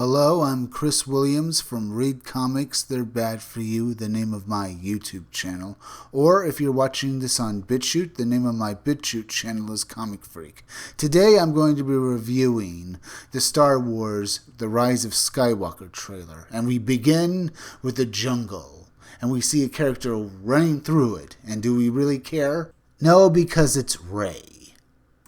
Hello, I'm Chris Williams from Read Comics, They're Bad For You, the name of my YouTube channel. Or if you're watching this on BitChute, the name of my BitChute channel is Comic Freak. Today I'm going to be reviewing the Star Wars The Rise of Skywalker trailer. And we begin with the jungle. And we see a character running through it. And do we really care? No, because it's Rey.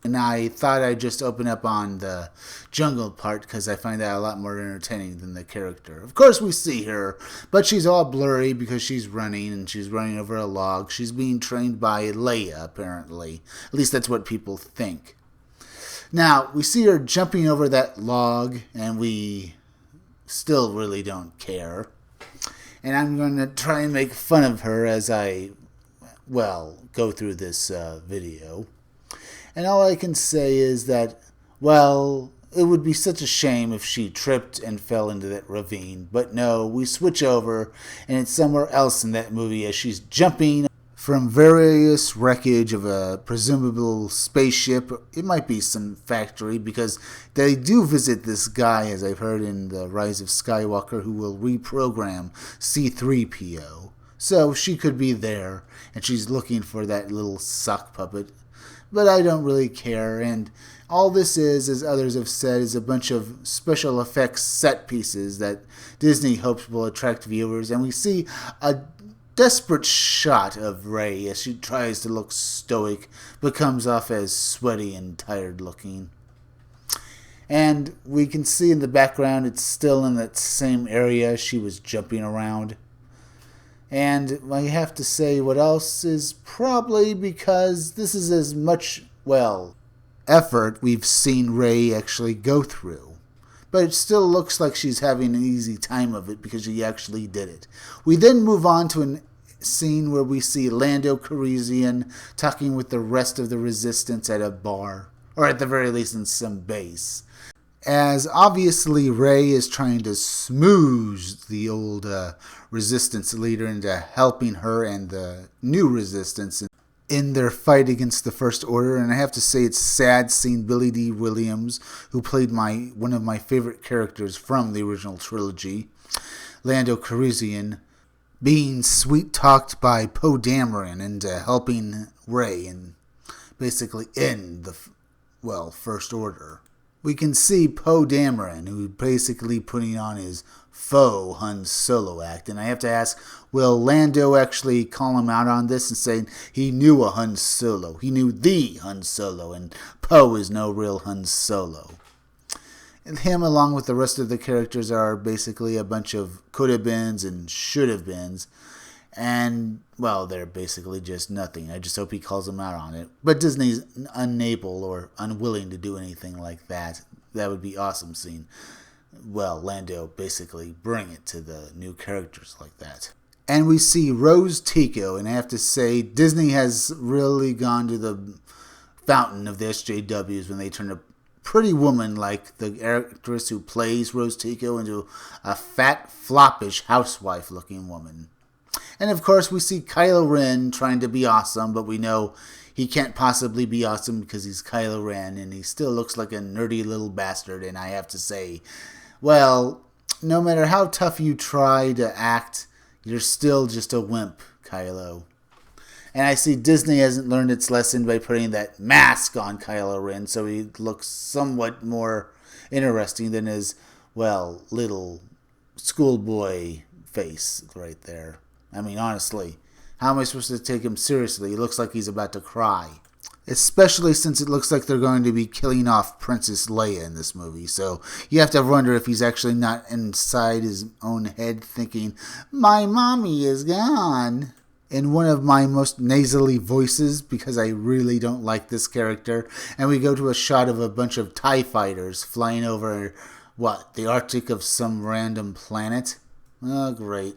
And I thought I'd just open up on the jungle part because I find that a lot more entertaining than the character. Of course we see her, but she's all blurry because she's running, and she's running over a log. She's being trained by Leia, apparently. At least that's what people think. Now, we see her jumping over that log, and we still really don't care. And I'm going to try and make fun of her as I, go through this video. And all I can say is that, it would be such a shame if she tripped and fell into that ravine. But no, we switch over, and it's somewhere else in that movie as she's jumping from various wreckage of a presumable spaceship. It might be some factory, because they do visit this guy, as I've heard in The Rise of Skywalker, who will reprogram C-3PO. So she could be there, and she's looking for that little sock puppet. But I don't really care, and all this is, as others have said, is a bunch of special effects set pieces that Disney hopes will attract viewers, and we see a desperate shot of Rey as she tries to look stoic, but comes off as sweaty and tired looking. And we can see in the background it's still in that same area she was jumping around. And I have to say what else is probably because this is as much, effort we've seen Rey actually go through. But it still looks like she's having an easy time of it because she actually did it. We then move on to a scene where we see Lando Calrissian talking with the rest of the Resistance at a bar, or at the very least in some base. As obviously Rey is trying to smooze the old Resistance leader into helping her and the new Resistance in their fight against the First Order. And I have to say it's sad seeing Billy D. Williams, who played one of my favorite characters from the original trilogy, Lando Calrissian, being sweet-talked by Poe Dameron into helping Rey and basically end the, First Order. We can see Poe Dameron, who's basically putting on his faux Han Solo act. And I have to ask, will Lando actually call him out on this and say he knew a Han Solo? He knew the Han Solo, and Poe is no real Han Solo. And him, along with the rest of the characters, are basically a bunch of could-have-beens and should-have-beens. And, they're basically just nothing. I just hope he calls them out on it. But Disney's unable or unwilling to do anything like that. That would be awesome seeing, Lando basically bring it to the new characters like that. And we see Rose Tico, and I have to say, Disney has really gone to the fountain of the SJWs when they turn a pretty woman like the actress who plays Rose Tico into a fat, floppish, housewife-looking woman. And of course, we see Kylo Ren trying to be awesome, but we know he can't possibly be awesome because he's Kylo Ren, and he still looks like a nerdy little bastard. And I have to say, no matter how tough you try to act, you're still just a wimp, Kylo. And I see Disney hasn't learned its lesson by putting that mask on Kylo Ren, so he looks somewhat more interesting than his, little schoolboy face right there. I mean, honestly, how am I supposed to take him seriously? He looks like he's about to cry. Especially since it looks like they're going to be killing off Princess Leia in this movie. So you have to wonder if he's actually not inside his own head thinking, my mommy is gone. In one of my most nasally voices, because I really don't like this character. And we go to a shot of a bunch of TIE fighters flying over, the Arctic of some random planet? Oh, great.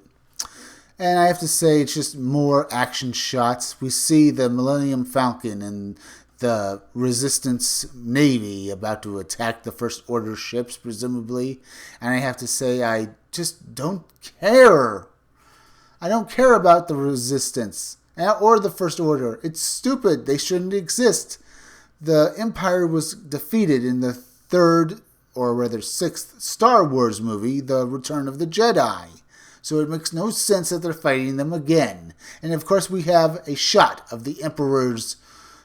And I have to say, it's just more action shots. We see the Millennium Falcon and the Resistance Navy about to attack the First Order ships, presumably. And I have to say, I just don't care. I don't care about the Resistance or the First Order. It's stupid. They shouldn't exist. The Empire was defeated in the Third or rather 6th Star Wars movie, The Return of the Jedi. So it makes no sense that they're fighting them again. And of course we have a shot of the Emperor's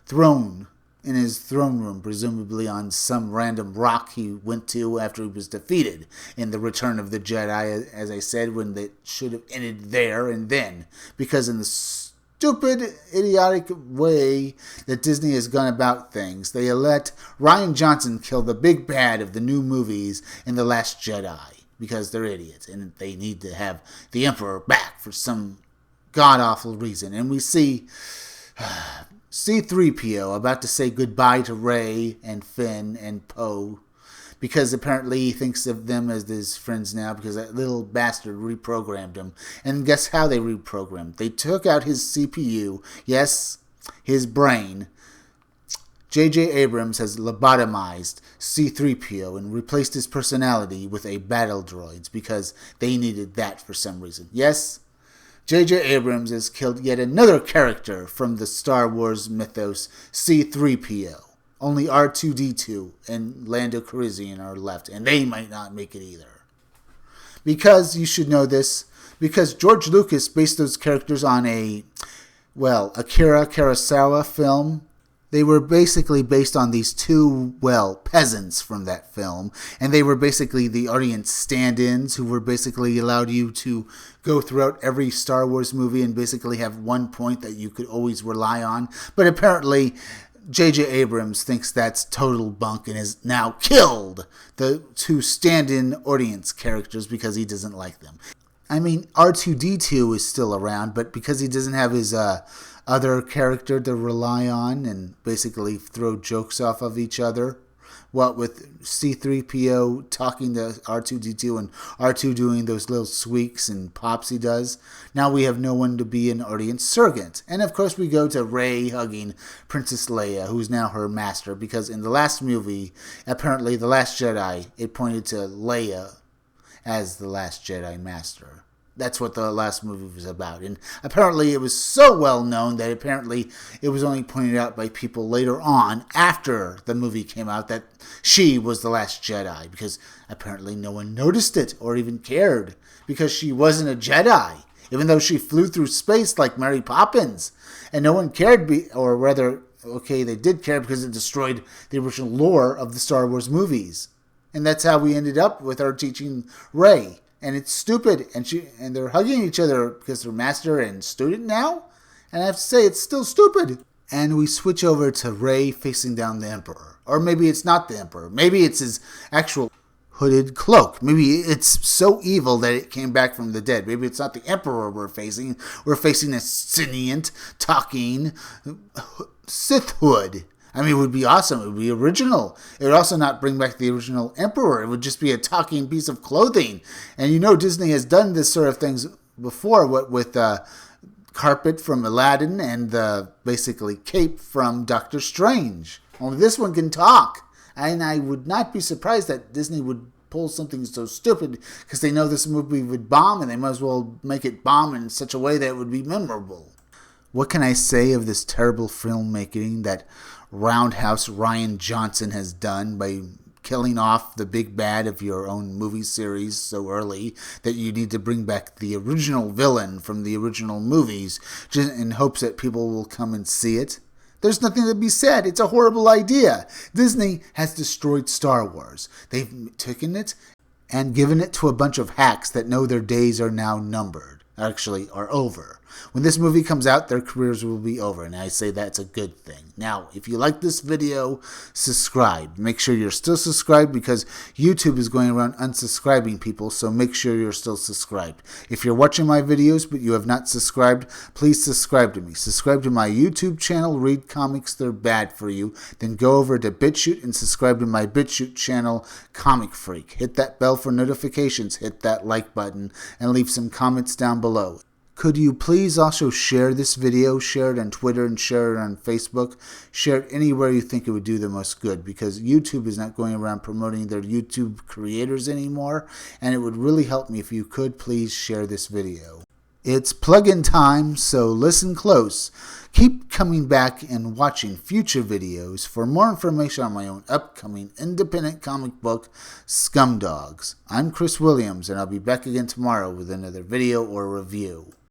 throne in his throne room, presumably on some random rock he went to after he was defeated in The Return of the Jedi, as I said, when it should have ended there and then. Because in the stupid, idiotic way that Disney has gone about things, they let Rian Johnson kill the big bad of the new movies in The Last Jedi, because they're idiots, and they need to have the Emperor back for some god-awful reason. And we see C-3PO about to say goodbye to Rey and Finn and Poe, because apparently he thinks of them as his friends now, because that little bastard reprogrammed him. And guess how they reprogrammed? They took out his CPU, yes, his brain. J.J. Abrams has lobotomized C-3PO and replaced his personality with a battle droid, because they needed that for some reason. Yes, J.J. Abrams has killed yet another character from the Star Wars mythos, C-3PO. Only R2-D2 and Lando Calrissian are left, and they might not make it either. Because, you should know this, because George Lucas based those characters on a, Akira Kurosawa film. They were basically based on these two, peasants from that film. And they were basically the audience stand-ins who were basically allowed you to go throughout every Star Wars movie and basically have one point that you could always rely on. But apparently, J.J. Abrams thinks that's total bunk and has now killed the two stand-in audience characters because he doesn't like them. I mean, R2-D2 is still around, but because he doesn't have his other character to rely on and basically throw jokes off of each other, what with C-3PO talking to R2-D2 and R2 doing those little squeaks and pops he does, now we have no one to be an audience surrogate. And of course we go to Rey hugging Princess Leia, who's now her master, because in the last movie, apparently The Last Jedi, it pointed to Leia as the Last Jedi Master. That's what the last movie was about. And apparently it was so well known that apparently it was only pointed out by people later on, after the movie came out, that she was the Last Jedi. Because apparently no one noticed it or even cared. Because she wasn't a Jedi. Even though she flew through space like Mary Poppins. And no one cared, or rather, okay, they did care because it destroyed the original lore of the Star Wars movies. And that's how we ended up with her teaching Rey. And it's stupid, and they're hugging each other because they're master and student now? And I have to say, it's still stupid. And we switch over to Rey facing down the Emperor. Or maybe it's not the Emperor. Maybe it's his actual hooded cloak. Maybe it's so evil that it came back from the dead. Maybe it's not the Emperor we're facing. We're facing a sentient, talking Sith hood. I mean, it would be awesome. It would be original. It would also not bring back the original Emperor. It would just be a talking piece of clothing. And you know Disney has done this sort of things before, with carpet from Aladdin and the basically cape from Doctor Strange. Only this one can talk. And I would not be surprised that Disney would pull something so stupid because they know this movie would bomb and they might as well make it bomb in such a way that it would be memorable. What can I say of this terrible filmmaking that roundhouse Rian Johnson has done by killing off the big bad of your own movie series so early that you need to bring back the original villain from the original movies just in hopes that people will come and see it? There's nothing to be said. It's a horrible idea. Disney has destroyed Star Wars. They've taken it and given it to a bunch of hacks that know their days are now numbered. Actually, are over. When this movie comes out, their careers will be over, and I say that's a good thing. Now, if you like this video, subscribe. Make sure you're still subscribed because YouTube is going around unsubscribing people, so make sure you're still subscribed. If you're watching my videos but you have not subscribed, please subscribe to me. Subscribe to my YouTube channel, Read Comics They're Bad For You. Then go over to BitChute and subscribe to my BitChute channel, Comic Freak. Hit that bell for notifications, hit that like button, and leave some comments down below. Could you please also share this video, share it on Twitter and share it on Facebook, share it anywhere you think it would do the most good because YouTube is not going around promoting their YouTube creators anymore and it would really help me if you could please share this video. It's plug-in time, so listen close. Keep coming back and watching future videos for more information on my own upcoming independent comic book, Scumdogs. I'm Chris Williams, and I'll be back again tomorrow with another video or review.